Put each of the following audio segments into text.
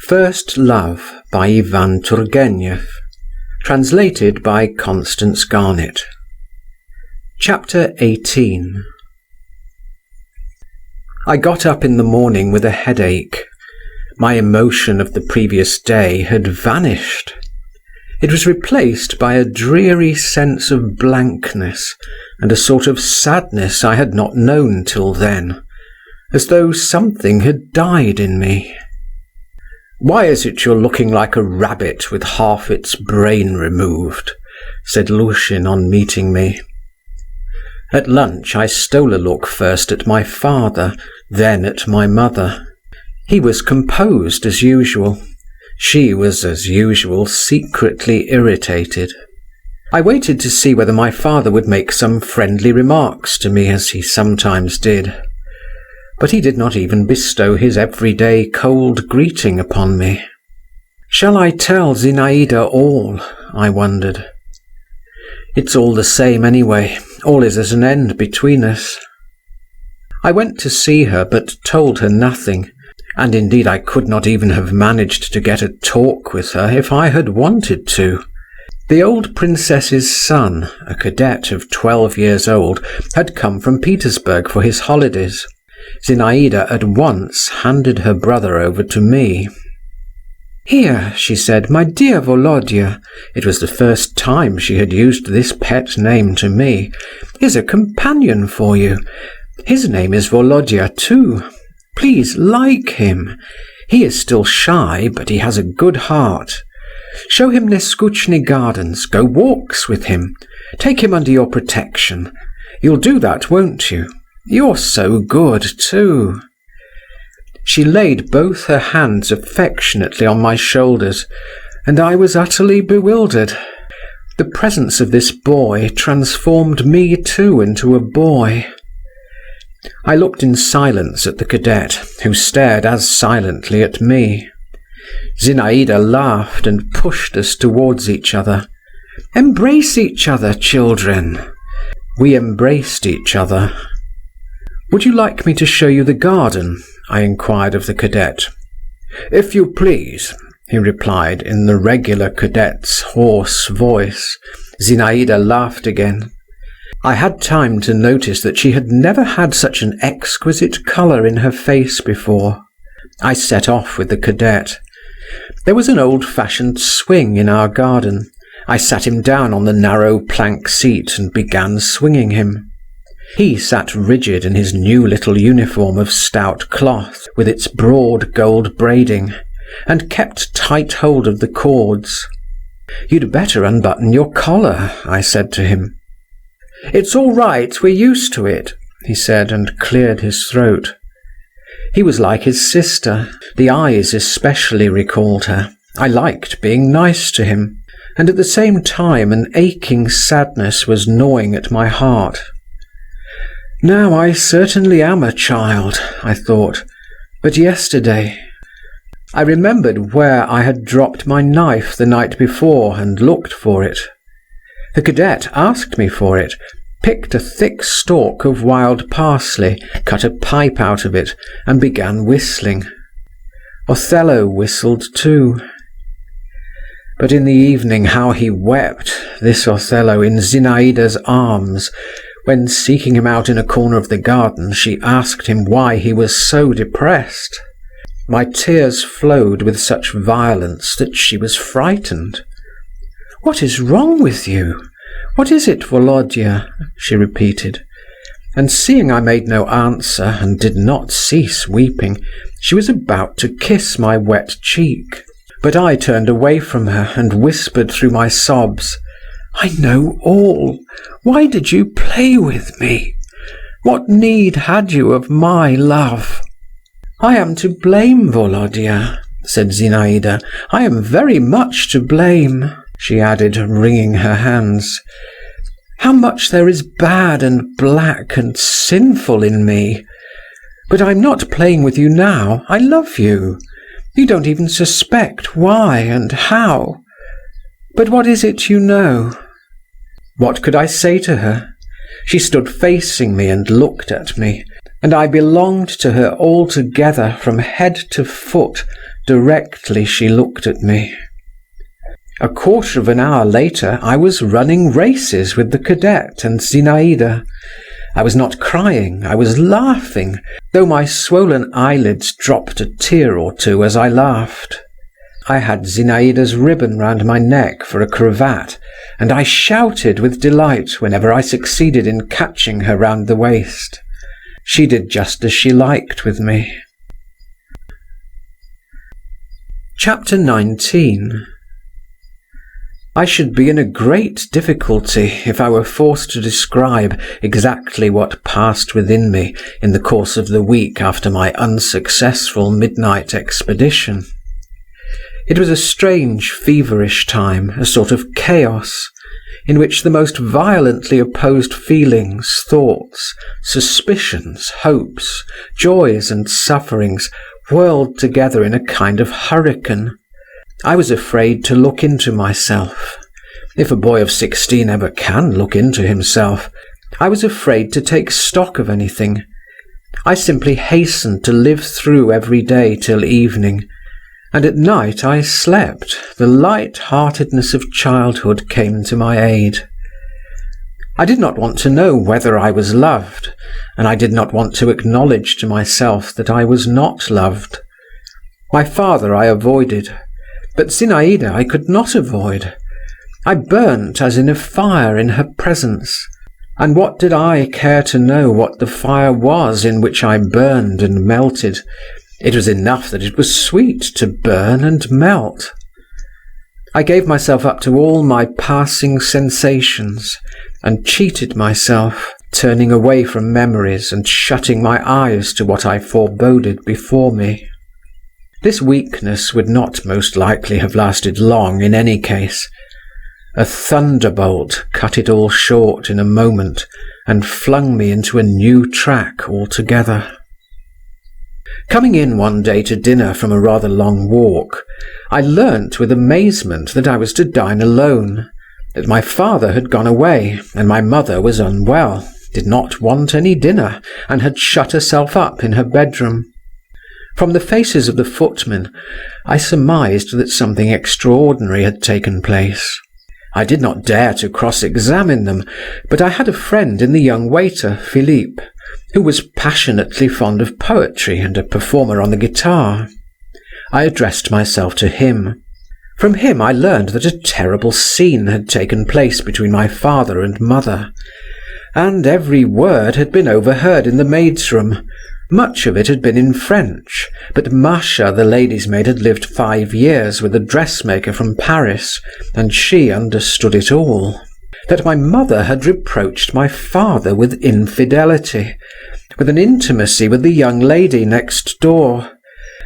First Love by Ivan Turgenev. Translated by Constance GARNETT. Chapter 18. I got up in the morning with a headache. My emotion of the previous day had vanished. It was replaced by a dreary sense of blankness and a sort of sadness I had not known till then, as though something had died in me. "Why is it you're looking like a rabbit with half its brain removed?" said Lushin on meeting me. At lunch I stole a look first at my father, then at my mother. He was composed as usual. She was, as usual, secretly irritated. I waited to see whether my father would make some friendly remarks to me, as he sometimes did. But he did not even bestow his everyday cold greeting upon me. Shall I tell Zinaida all? I wondered. It's all the same anyway. All is at an end between us. I went to see her, but told her nothing, and indeed I could not even have managed to get a talk with her if I had wanted to. The old princess's son, a cadet of 12 years old, had come from Petersburg for his holidays. Zinaida at once handed her brother over to me. "Here," she said, "my dear Volodya," it was the first time she had used this pet name to me, "is a companion for you. His name is Volodya too. Please like him. He is still shy, but he has a good heart. Show him Neskuchny Gardens, go walks with him, take him under your protection. You'll do that, won't you? You're so good, too." She laid both her hands affectionately on my shoulders, and I was utterly bewildered. The presence of this boy transformed me too into a boy. I looked in silence at the cadet, who stared as silently at me. Zinaida laughed and pushed us towards each other. "Embrace each other, children." We embraced each other. "Would you like me to show you the garden?" I inquired of the cadet. "If you please," he replied in the regular cadet's hoarse voice. Zinaida laughed again. I had time to notice that she had never had such an exquisite colour in her face before. I set off with the cadet. There was an old-fashioned swing in our garden. I sat him down on the narrow plank seat and began swinging him. He sat rigid in his new little uniform of stout cloth, with its broad gold braiding, and kept tight hold of the cords. "You'd better unbutton your collar," I said to him. "It's all right, we're used to it," he said, and cleared his throat. He was like his sister. The eyes especially recalled her. I liked being nice to him, and at the same time an aching sadness was gnawing at my heart. Now I certainly am a child, I thought, but yesterday… I remembered where I had dropped my knife the night before and looked for it. The cadet asked me for it, picked a thick stalk of wild parsley, cut a pipe out of it, and began whistling. Othello whistled too. But in the evening how he wept, this Othello, in Zinaida's arms, when, seeking him out in a corner of the garden, she asked him why he was so depressed. My tears flowed with such violence that she was frightened. "What is wrong with you? What is it, Volodya?" she repeated. And seeing I made no answer and did not cease weeping, she was about to kiss my wet cheek. But I turned away from her and whispered through my sobs, "I know all. Why did you play with me? What need had you of my love?" "I am to blame, Volodya," said Zinaida. "I am very much to blame," she added, wringing her hands. "How much there is bad and black and sinful in me. But I'm not playing with you now. I love you. You don't even suspect why and how. But what is it you know?" What could I say to her? She stood facing me and looked at me, and I belonged to her altogether from head to foot, directly she looked at me. A quarter of an hour later I was running races with the cadet and Zinaida. I was not crying, I was laughing, though my swollen eyelids dropped a tear or two as I laughed. I had Zinaida's ribbon round my neck for a cravat, and I shouted with delight whenever I succeeded in catching her round the waist. She did just as she liked with me. Chapter 19. I should be in a great difficulty if I were forced to describe exactly what passed within me in the course of the week after my unsuccessful midnight expedition. It was a strange, feverish time, a sort of chaos, in which the most violently opposed feelings, thoughts, suspicions, hopes, joys and sufferings whirled together in a kind of hurricane. I was afraid to look into myself. If a boy of 16 ever can look into himself, I was afraid to take stock of anything. I simply hastened to live through every day till evening, and at night I slept. The light-heartedness of childhood came to my aid. I did not want to know whether I was loved, and I did not want to acknowledge to myself that I was not loved. My father I avoided, but Zinaida I could not avoid. I burnt as in a fire in her presence, and what did I care to know what the fire was in which I burned and melted? It was enough that it was sweet to burn and melt. I gave myself up to all my passing sensations, and cheated myself, turning away from memories and shutting my eyes to what I foreboded before me. This weakness would not most likely have lasted long in any case. A thunderbolt cut it all short in a moment and flung me into a new track altogether. Coming in one day to dinner from a rather long walk, I learnt with amazement that I was to dine alone, that my father had gone away and my mother was unwell, did not want any dinner, and had shut herself up in her bedroom. From the faces of the footmen, I surmised that something extraordinary had taken place. I did not dare to cross-examine them, but I had a friend in the young waiter, Philippe, who was passionately fond of poetry and a performer on the guitar. I addressed myself to him. From him I learned that a terrible scene had taken place between my father and mother, and every word had been overheard in the maid's room. Much of it had been in French, but Masha, the lady's maid, had lived 5 years with a dressmaker from Paris, and she understood it all. That my mother had reproached my father with infidelity, with an intimacy with the young lady next door.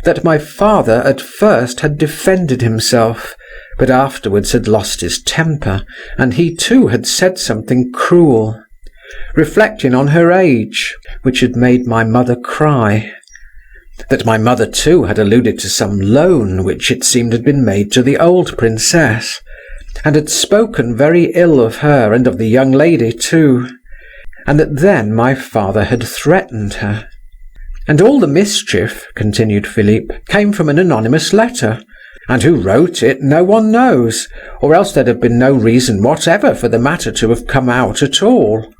That my father at first had defended himself, but afterwards had lost his temper, and he too had said something cruel, reflecting on her age, which had made my mother cry. That my mother too had alluded to some loan which it seemed had been made to the old princess, and had spoken very ill of her and of the young lady too, and that then my father had threatened her. And all the mischief, continued Philippe, came from an anonymous letter, and who wrote it no one knows, or else there'd have been no reason whatever for the matter to have come out at all.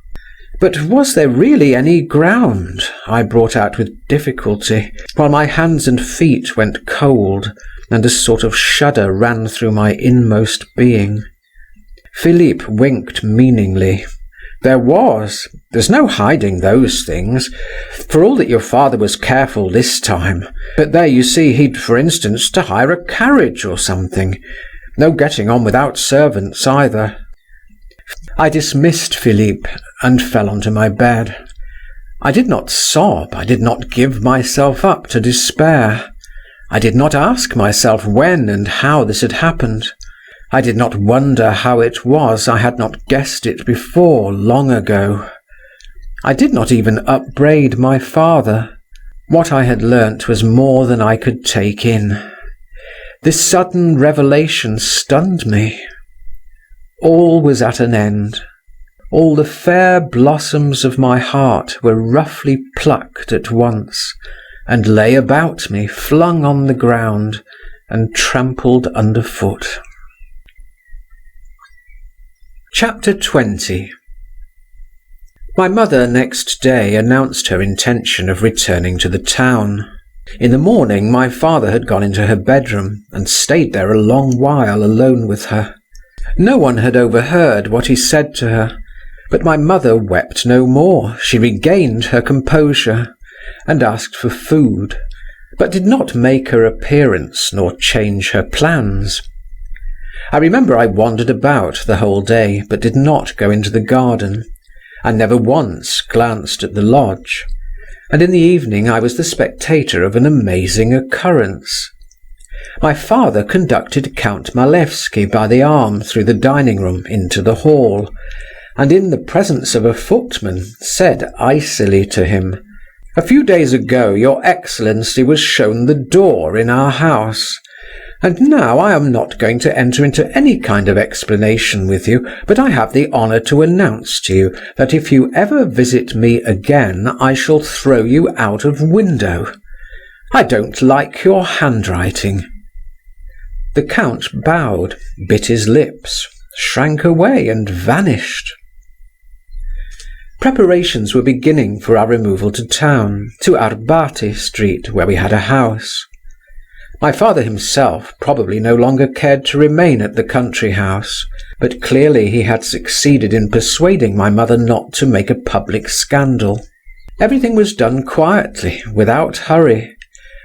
But was there really any ground? I brought out with difficulty, while my hands and feet went cold, and a sort of shudder ran through my inmost being. Philippe winked meaningly. There was. There's no hiding those things. For all that your father was careful this time. But there, you see, he'd, for instance, to hire a carriage or something. No getting on without servants either. I dismissed Philippe and fell onto my bed. I did not sob, I did not give myself up to despair. I did not ask myself when and how this had happened. I did not wonder how it was I had not guessed it before, long ago. I did not even upbraid my father. What I had learnt was more than I could take in. This sudden revelation stunned me. All was at an end. All the fair blossoms of my heart were roughly plucked at once, and lay about me, flung on the ground, and trampled underfoot. Chapter 20. My mother next day announced her intention of returning to the town. In the morning my father had gone into her bedroom and stayed there a long while alone with her. No one had overheard what he said to her, but my mother wept no more. She regained her composure and asked for food, but did not make her appearance nor change her plans. I remember I wandered about the whole day, but did not go into the garden. I never once glanced at the lodge, and in the evening I was the spectator of an amazing occurrence. My father conducted Count Malevsky by the arm through the dining-room into the hall, and in the presence of a footman said icily to him, "A few days ago your Excellency was shown the door in our house, and now I am not going to enter into any kind of explanation with you, but I have the honour to announce to you that if you ever visit me again I shall throw you out of window. I don't like your handwriting." The Count bowed, bit his lips, shrank away and vanished. Preparations were beginning for our removal to town, to Arbaty Street, where we had a house. My father himself probably no longer cared to remain at the country house, but clearly he had succeeded in persuading my mother not to make a public scandal. Everything was done quietly, without hurry.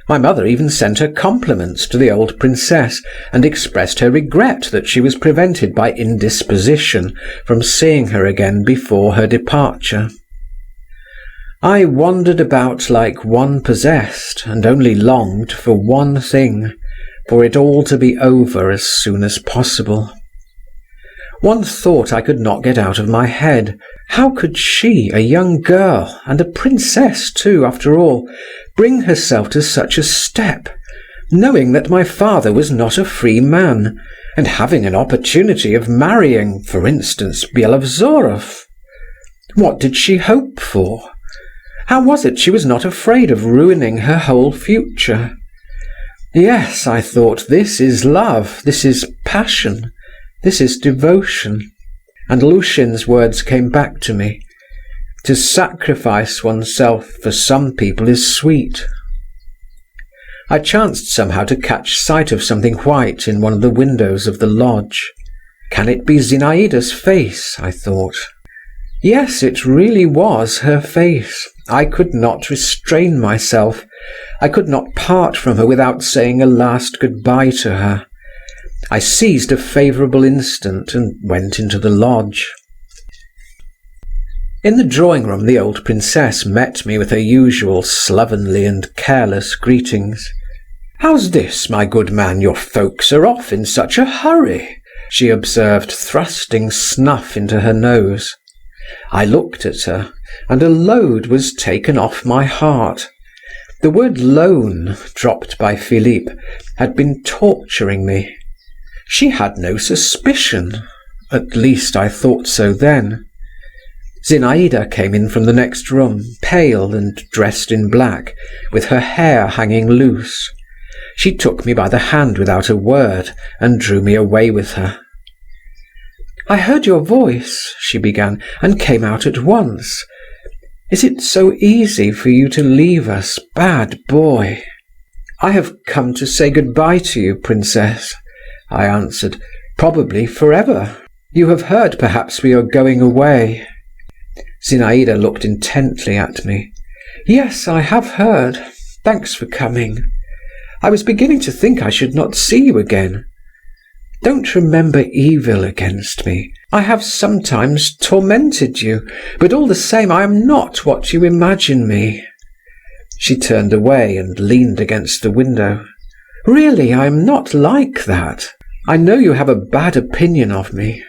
My mother even sent her compliments to the old princess, and expressed her regret that she was prevented by indisposition from seeing her again before her departure. I wandered about like one possessed, and only longed for one thing, for it all to be over as soon as possible. One thought I could not get out of my head. How could she, a young girl, and a princess too, after all, bring herself to such a step, knowing that my father was not a free man, and having an opportunity of marrying, for instance, Byelovzorov? What did she hope for? How was it she was not afraid of ruining her whole future? Yes, I thought, this is love, this is passion, this is devotion. And Lushin's words came back to me. To sacrifice oneself for some people is sweet. I chanced somehow to catch sight of something white in one of the windows of the lodge. Can it be Zinaida's face, I thought. Yes, it really was her face. I could not restrain myself. I could not part from her without saying a last goodbye to her. I seized a favourable instant and went into the lodge. In the drawing-room the old princess met me with her usual slovenly and careless greetings. "How's this, my good man, your folks are off in such a hurry?" she observed, thrusting snuff into her nose. I looked at her, and a load was taken off my heart. The word loan, dropped by Philippe, had been torturing me. She had no suspicion. At least I thought so then. Zinaida came in from the next room, pale and dressed in black, with her hair hanging loose. She took me by the hand without a word, and drew me away with her. "I heard your voice," she began, "and came out at once. Is it so easy for you to leave us, bad boy?" "I have come to say goodbye to you, princess," I answered, "probably forever. You have heard, perhaps, we are going away." Zinaida looked intently at me. "Yes, I have heard. Thanks for coming. I was beginning to think I should not see you again. Don't remember evil against me. I have sometimes tormented you, but all the same I am not what you imagine me." She turned away and leaned against the window. "Really, I am not like that. I know you have a bad opinion of me."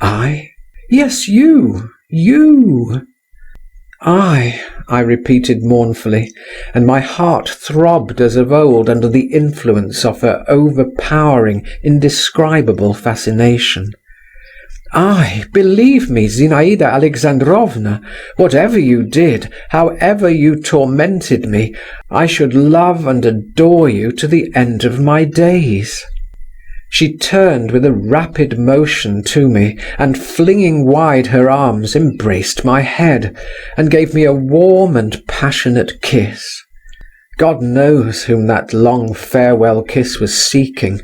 "I?" "Yes, you. You." I repeated mournfully, and my heart throbbed as of old under the influence of her overpowering, indescribable fascination. "Ay, believe me, Zinaida Alexandrovna, whatever you did, however you tormented me, I should love and adore you to the end of my days." She turned with a rapid motion to me, and flinging wide her arms, embraced my head, and gave me a warm and passionate kiss. God knows whom that long farewell kiss was seeking,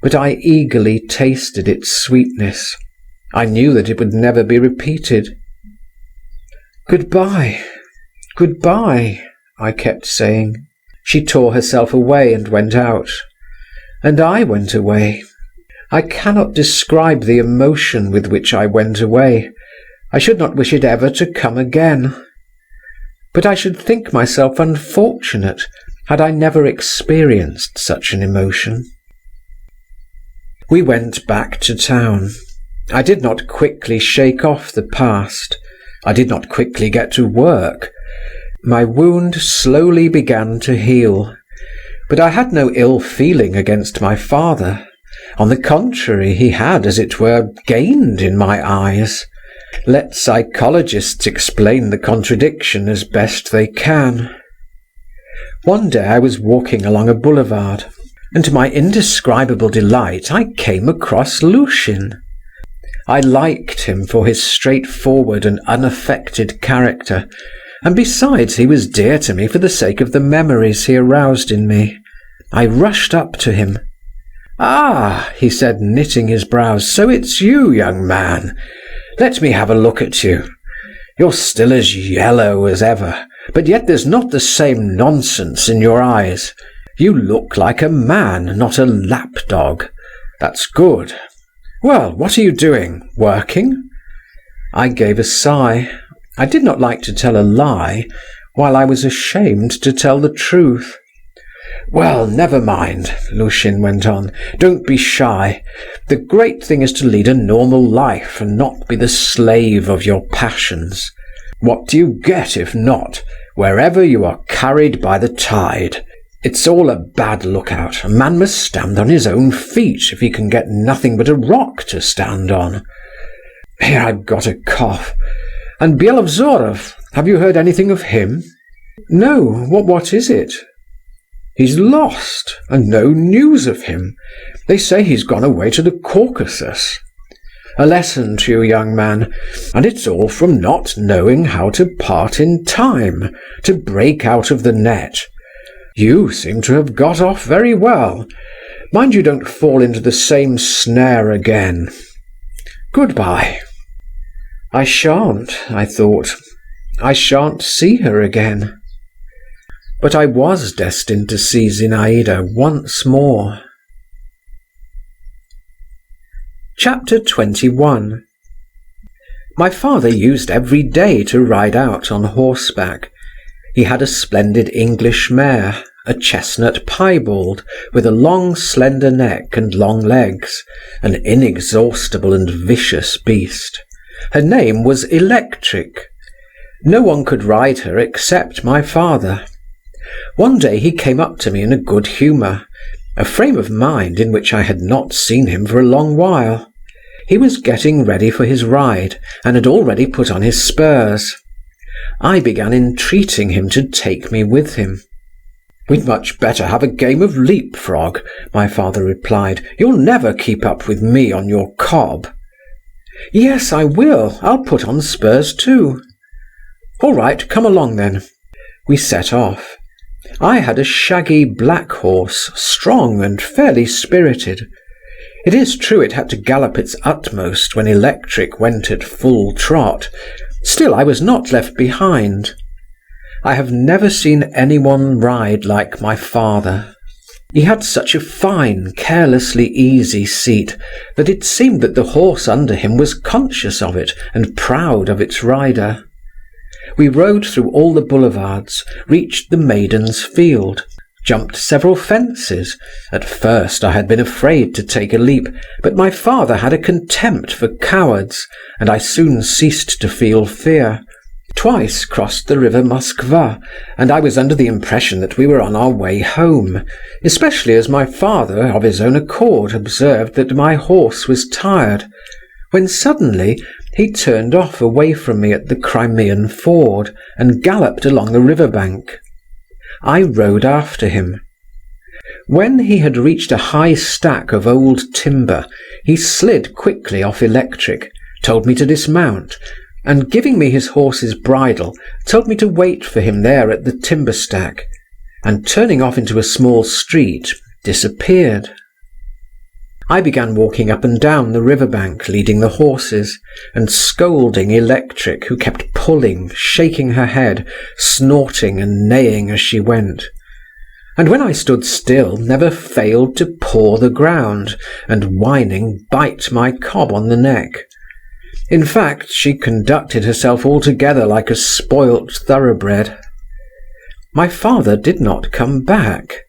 but I eagerly tasted its sweetness. I knew that it would never be repeated. "Goodbye, goodbye," I kept saying. She tore herself away and went out. And I went away. I cannot describe the emotion with which I went away. I should not wish it ever to come again. But I should think myself unfortunate had I never experienced such an emotion. We went back to town. I did not quickly shake off the past. I did not quickly get to work. My wound slowly began to heal. But I had no ill feeling against my father. On the contrary, he had, as it were, gained in my eyes. Let psychologists explain the contradiction as best they can. One day I was walking along a boulevard, and to my indescribable delight I came across Lushin. I liked him for his straightforward and unaffected character, and besides he was dear to me for the sake of the memories he aroused in me. I rushed up to him. "Ah," he said, knitting his brows, "so it's you, young man. Let me have a look at you. You're still as yellow as ever, but yet there's not the same nonsense in your eyes. You look like a man, not a lapdog. That's good. Well, what are you doing? Working?" I gave a sigh. I did not like to tell a lie, while I was ashamed to tell the truth. "Well, never mind," Lushin went on. "Don't be shy. The great thing is to lead a normal life and not be the slave of your passions. What do you get if not? Wherever you are carried by the tide. It's all a bad lookout. A man must stand on his own feet if he can get nothing but a rock to stand on. Here, I've got a cough. And Byelovzorov, have you heard anything of him?" "No, what is it?" "He's lost, and no news of him. They say he's gone away to the Caucasus. A lesson to you, young man, and it's all from not knowing how to part in time, to break out of the net. You seem to have got off very well. Mind you don't fall into the same snare again. Goodbye." I shan't, I thought. I shan't see her again. But I was destined to see Zinaida once more. Chapter 21. My father used every day to ride out on horseback. He had a splendid English mare, a chestnut piebald, with a long slender neck and long legs, an inexhaustible and vicious beast. Her name was Electric. No one could ride her except my father. One day he came up to me in a good humour, a frame of mind in which I had not seen him for a long while. He was getting ready for his ride, and had already put on his spurs. I began entreating him to take me with him. "We'd much better have a game of leapfrog," my father replied. "You'll never keep up with me on your cob." "Yes, I will. I'll put on spurs too." "All right, come along then." We set off. I had a shaggy black horse, strong and fairly spirited. It is true it had to gallop its utmost when Electric went at full trot. Still, I was not left behind. I have never seen anyone ride like my father. He had such a fine, carelessly easy seat that it seemed that the horse under him was conscious of it and proud of its rider. We rode through all the boulevards, reached the Maiden's Field, jumped several fences. At first I had been afraid to take a leap, but my father had a contempt for cowards, and I soon ceased to feel fear. Twice crossed the river Moskva, and I was under the impression that we were on our way home, especially as my father, of his own accord, observed that my horse was tired. when suddenly he turned off away from me at the Crimean ford and galloped along the river bank. I rode after him. When he had reached a high stack of old timber, he slid quickly off electric, told me to dismount, and giving me his horse's bridle, told me to wait for him there at the timber stack, and turning off into a small street, disappeared. I began walking up and down the river bank, leading the horses, and scolding Electric, who kept pulling, shaking her head, snorting and neighing as she went, and when I stood still never failed to paw the ground, and whining bite my cob on the neck. In fact, she conducted herself altogether like a spoilt thoroughbred. My father did not come back.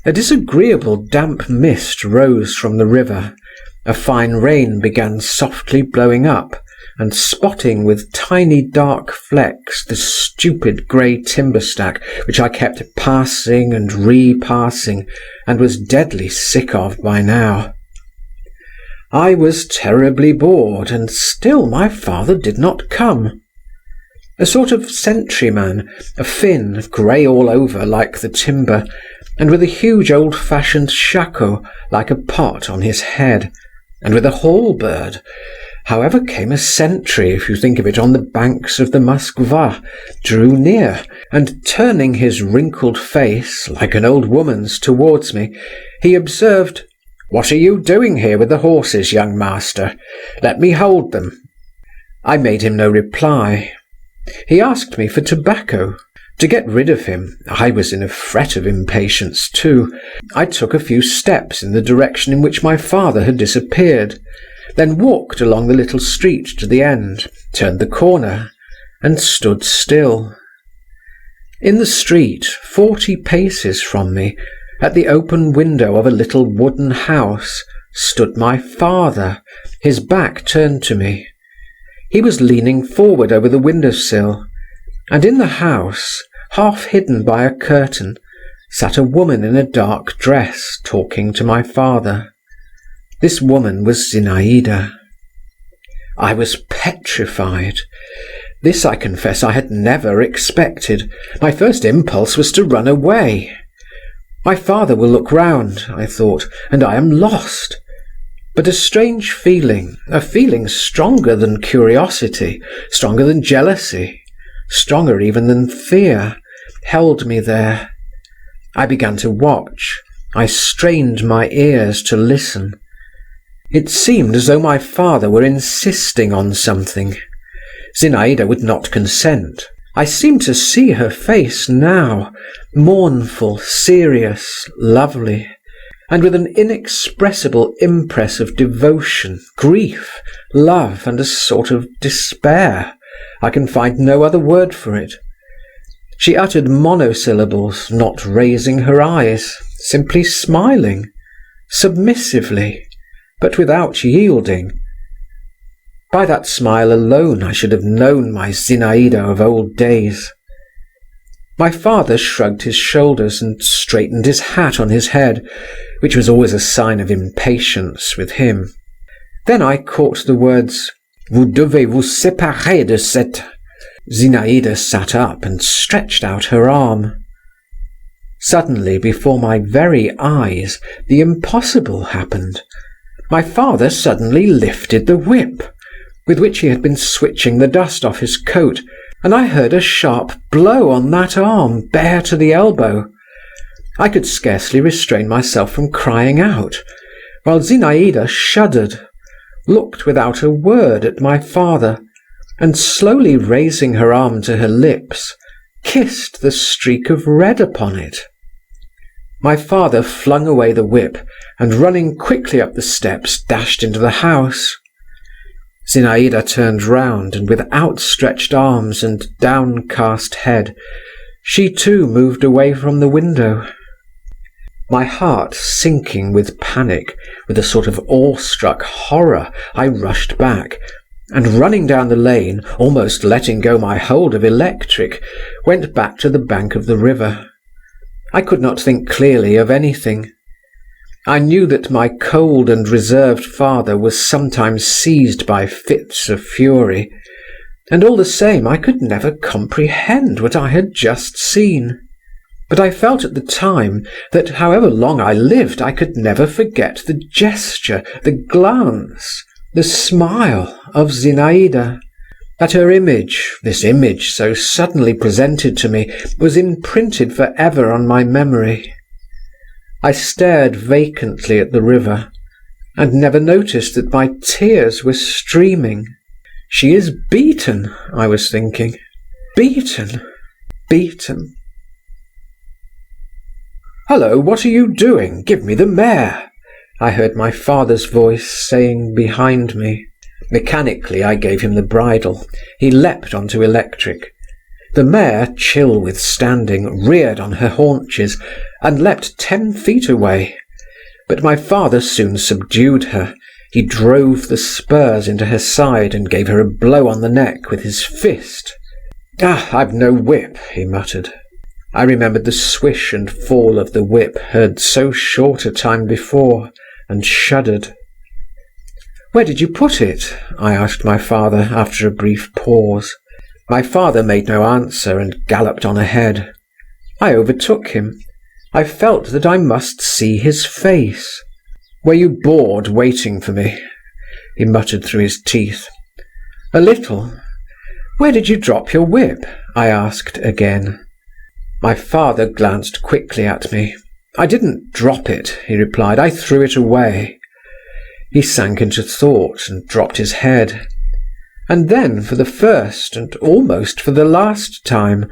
A disagreeable damp mist rose from the river, a fine rain began softly blowing up, and spotting with tiny dark flecks the stupid grey timber stack which I kept passing and repassing, and was deadly sick of by now. I was terribly bored, and still my father did not come. A sort of sentryman, a Finn, grey all over like the timber, and with a huge old-fashioned shako like a pot on his head, and with a halberd. However came a sentry, if you think of it, on the banks of the Moskva, drew near, and turning his wrinkled face, like an old woman's, towards me, he observed, "What are you doing here with the horses, young master? Let me hold them." I made him no reply. He asked me for tobacco. To get rid of him, I was in a fret of impatience too. I took a few steps in the direction in which my father had disappeared, then walked along the little street to the end, turned the corner, and stood still. In the street, 40 paces from me, at the open window of a little wooden house, stood my father, his back turned to me. He was leaning forward over the window-sill, and in the house, half hidden by a curtain, sat a woman in a dark dress talking to my father. This woman was Zinaida. I was petrified. This, I confess, I had never expected. My first impulse was to run away. My father will look round, I thought, and I am lost. But a strange feeling, a feeling stronger than curiosity, stronger than jealousy, stronger even than fear, held me there. I began to watch. I strained my ears to listen. It seemed as though my father were insisting on something. Zinaida would not consent. I seemed to see her face now, mournful, serious, lovely, and with an inexpressible impress of devotion, grief, love, and a sort of despair. I can find no other word for it. She uttered monosyllables, not raising her eyes, simply smiling, submissively, but without yielding. By that smile alone I should have known my Zinaida of old days. My father shrugged his shoulders and straightened his hat on his head, which was always a sign of impatience with him. Then I caught the words, "Vous devez vous séparer de cette—" Zinaida sat up and stretched out her arm. Suddenly, before my very eyes, the impossible happened. My father suddenly lifted the whip, with which he had been switching the dust off his coat, and I heard a sharp blow on that arm, bare to the elbow. I could scarcely restrain myself from crying out, while Zinaida shuddered, looked without a word at my father, and slowly raising her arm to her lips, kissed the streak of red upon it. My father flung away the whip, and running quickly up the steps, dashed into the house. Zinaida turned round, and with outstretched arms and downcast head, she too moved away from the window. My heart sinking with panic, with a sort of awestruck horror, I rushed back, and running down the lane, almost letting go my hold of Electric, went back to the bank of the river. I could not think clearly of anything. I knew that my cold and reserved father was sometimes seized by fits of fury, and all the same I could never comprehend what I had just seen. But I felt at the time that however long I lived I could never forget the gesture, the glance, the smile of Zinaida. That her image, this image so suddenly presented to me, was imprinted for ever on my memory. I stared vacantly at the river, and never noticed that my tears were streaming. She is beaten, I was thinking. Beaten, beaten. "Hullo, what are you doing? Give me the mare," I heard my father's voice saying behind me. Mechanically I gave him the bridle. He leapt onto electric. The mare, chill with standing, reared on her haunches and leapt 10 feet away. But my father soon subdued her. He drove the spurs into her side and gave her a blow on the neck with his fist. "Ah, I've no whip," he muttered. I remembered the swish and fall of the whip heard so short a time before, and shuddered. "Where did you put it?" I asked my father after a brief pause. My father made no answer and galloped on ahead. I overtook him. I felt that I must see his face. "Were you bored waiting for me?" he muttered through his teeth. "A little." "Where did you drop your whip?" I asked again. My father glanced quickly at me. "I didn't drop it," he replied. "I threw it away." He sank into thought and dropped his head. And then, for the first and almost for the last time,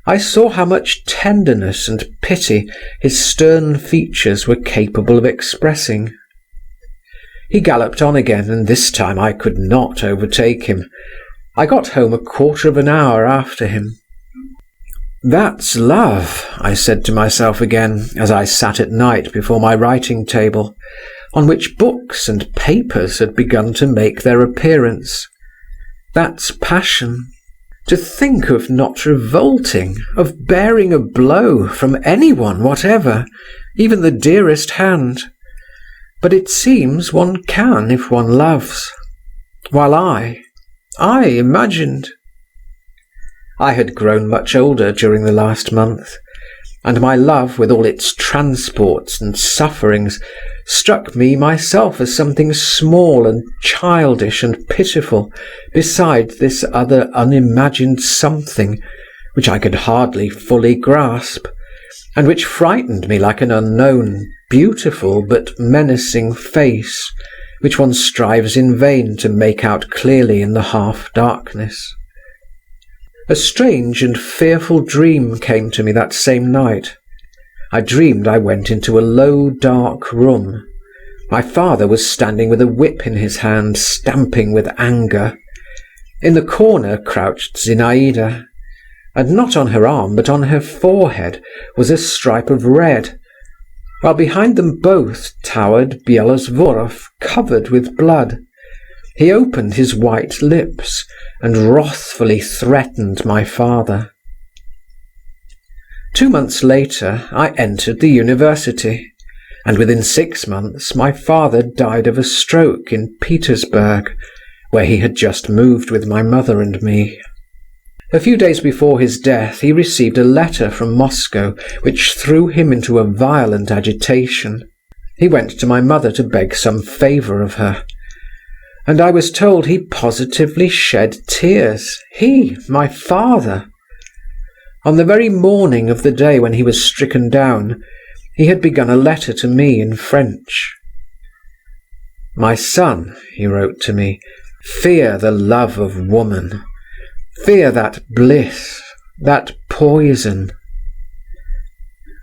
I saw how much tenderness and pity his stern features were capable of expressing. He galloped on again, and this time I could not overtake him. I got home a quarter of an hour after him. "That's love," I said to myself again, as I sat at night before my writing table, on which books and papers had begun to make their appearance. "That's passion. To think of not revolting, of bearing a blow from anyone whatever, even the dearest hand. But it seems one can if one loves. While I imagined." I had grown much older during the last month, and my love, with all its transports and sufferings, struck me myself as something small and childish and pitiful beside this other unimagined something, which I could hardly fully grasp, and which frightened me like an unknown, beautiful but menacing face, which one strives in vain to make out clearly in the half-darkness. A strange and fearful dream came to me that same night. I dreamed I went into a low, dark room. My father was standing with a whip in his hand, stamping with anger. In the corner crouched Zinaida, and not on her arm but on her forehead was a stripe of red, while behind them both towered Bielosvorov, covered with blood. He opened his white lips and wrathfully threatened my father. 2 months later I entered the university, and within 6 months my father died of a stroke in Petersburg, where he had just moved with my mother and me. A few days before his death he received a letter from Moscow which threw him into a violent agitation. He went to my mother to beg some favour of her, and I was told he positively shed tears. He, my father! On the very morning of the day when he was stricken down, he had begun a letter to me in French. "My son," he wrote to me, "fear the love of woman. Fear that bliss, that poison."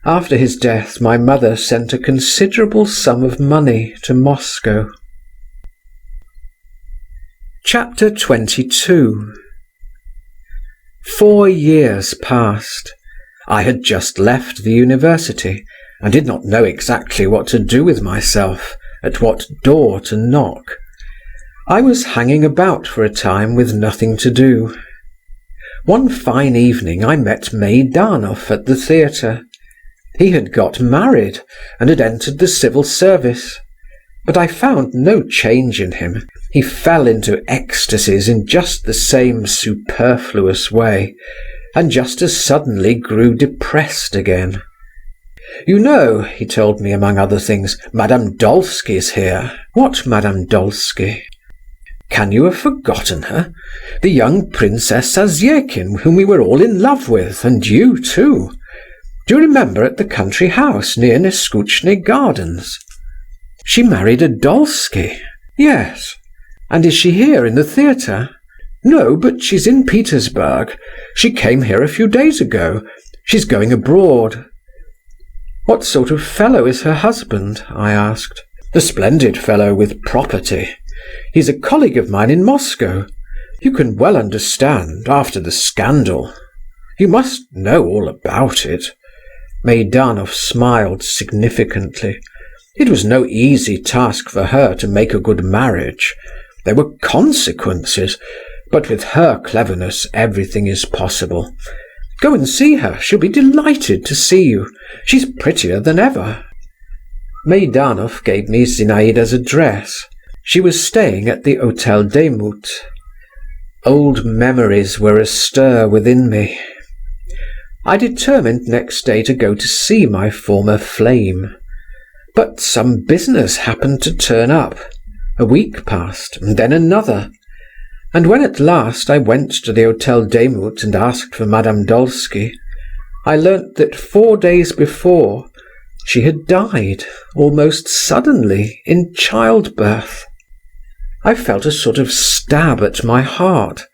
After his death, my mother sent a considerable sum of money to Moscow. Chapter 22. 4 years passed. I had just left the university, and did not know exactly what to do with myself, at what door to knock. I was hanging about for a time with nothing to do. One fine evening I met Meidanov at the theatre. He had got married and had entered the civil service. But I found no change in him. He fell into ecstasies in just the same superfluous way, and just as suddenly grew depressed again. "You know," he told me among other things, "Madame Dolsky's here." "What Madame Dolsky?" "Can you have forgotten her? The young Princess Zasyekin, whom we were all in love with, and you too. Do you remember at the country house near Neskutchny Gardens?" "She married a Dolsky?" "Yes." "And is she here in the theatre?" "No, but she's in Petersburg. She came here a few days ago. She's going abroad." "What sort of fellow is her husband?" I asked. "A splendid fellow with property. He's a colleague of mine in Moscow. You can well understand, after the scandal. You must know all about it." Meidanov smiled significantly. It was no easy task for her to make a good marriage. There were consequences, but with her cleverness everything is possible. Go and see her. She'll be delighted to see you. She's prettier than ever. Meidanov gave me Zinaida's address. She was staying at the Hôtel des Moutes. Old memories were astir within me. I determined next day to go to see my former flame. But some business happened to turn up. A week passed, and then another. And when at last I went to the Hôtel des Moutes and asked for Madame Dolsky, I learnt that 4 days before she had died, almost suddenly, in childbirth. I felt a sort of stab at my heart.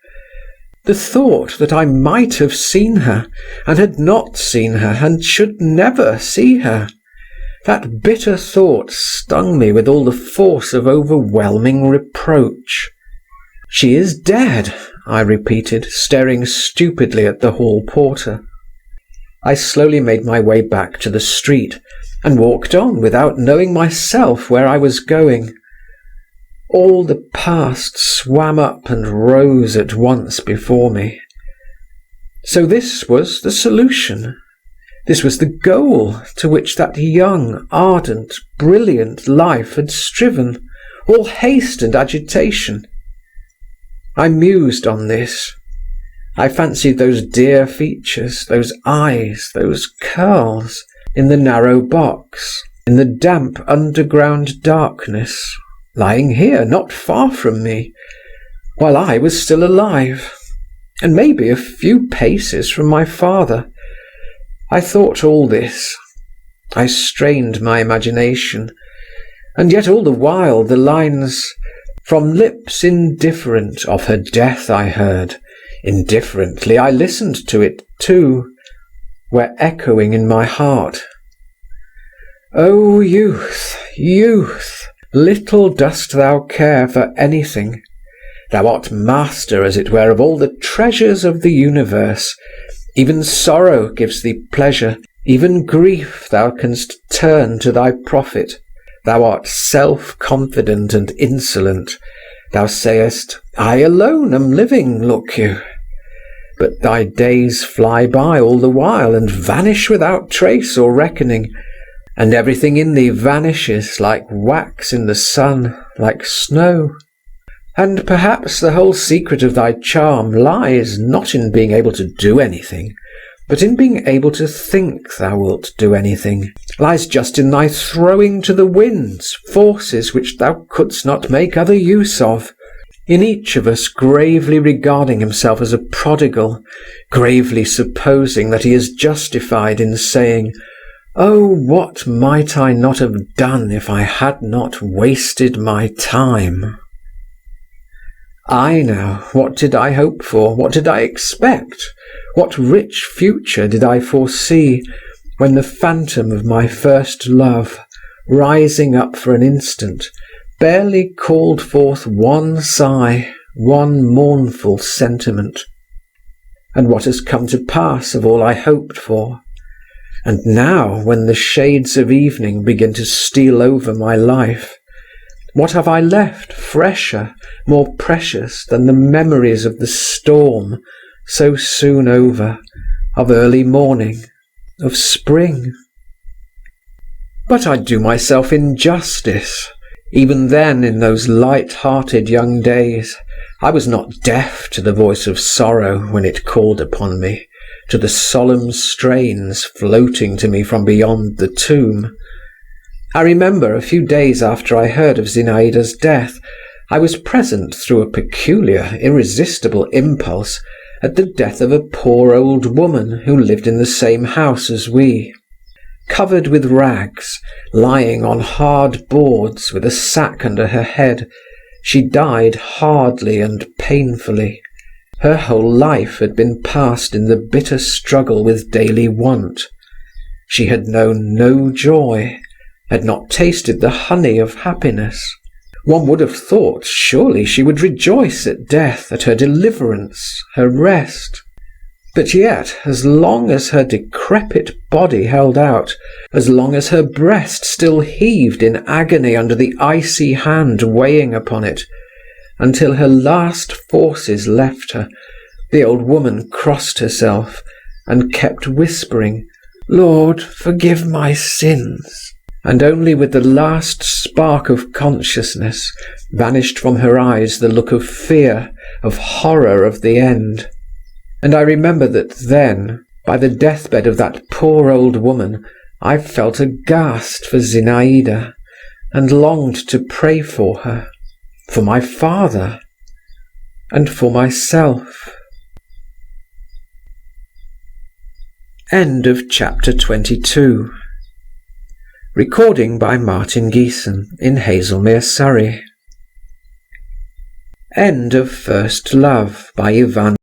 The thought that I might have seen her, and had not seen her, and should never see her, that bitter thought stung me with all the force of overwhelming reproach. "She is dead," I repeated, staring stupidly at the hall porter. I slowly made my way back to the street, and walked on without knowing myself where I was going. All the past swam up and rose at once before me. So this was the solution. This was the goal to which that young, ardent, brilliant life had striven, all haste and agitation. I mused on this. I fancied those dear features, those eyes, those curls, in the narrow box, in the damp underground darkness, lying here not far from me, while I was still alive, and maybe a few paces from my father. I thought all this. I strained my imagination, and yet all the while the lines, "From lips indifferent of her death I heard, indifferently I listened to it too," were echoing in my heart. "O youth, youth, little dost thou care for anything. Thou art master, as it were, of all the treasures of the universe. Even sorrow gives thee pleasure, even grief thou canst turn to thy profit. Thou art self-confident and insolent. Thou sayest, I alone am living, look you. But thy days fly by all the while, and vanish without trace or reckoning, and everything in thee vanishes like wax in the sun, like snow. And perhaps the whole secret of thy charm lies not in being able to do anything, but in being able to think thou wilt do anything, lies just in thy throwing to the winds forces which thou couldst not make other use of, in each of us gravely regarding himself as a prodigal, gravely supposing that he is justified in saying, "Oh, what might I not have done if I had not wasted my time?" I now, what did I hope for? What did I expect? What rich future did I foresee, when the phantom of my first love, rising up for an instant, barely called forth one sigh, one mournful sentiment? And what has come to pass of all I hoped for? And now, when the shades of evening begin to steal over my life, what have I left fresher, more precious than the memories of the storm, so soon over, of early morning, of spring? But I'd do myself injustice. Even then, in those light-hearted young days, I was not deaf to the voice of sorrow when it called upon me, to the solemn strains floating to me from beyond the tomb. I remember a few days after I heard of Zinaida's death, I was present through a peculiar, irresistible impulse at the death of a poor old woman who lived in the same house as we. Covered with rags, lying on hard boards with a sack under her head, she died hardly and painfully. Her whole life had been passed in the bitter struggle with daily want. She had known no joy, had not tasted the honey of happiness. One would have thought surely she would rejoice at death, at her deliverance, her rest. But yet, as long as her decrepit body held out, as long as her breast still heaved in agony under the icy hand weighing upon it, until her last forces left her, the old woman crossed herself and kept whispering, "Lord, forgive my sins," and only with the last spark of consciousness vanished from her eyes the look of fear, of horror of the end. And I remember that then, by the deathbed of that poor old woman, I felt aghast for Zinaida, and longed to pray for her, for my father, and for myself. End of chapter 22. Recording by Martin Geeson in Hazelmere, Surrey. End of First Love by Ivan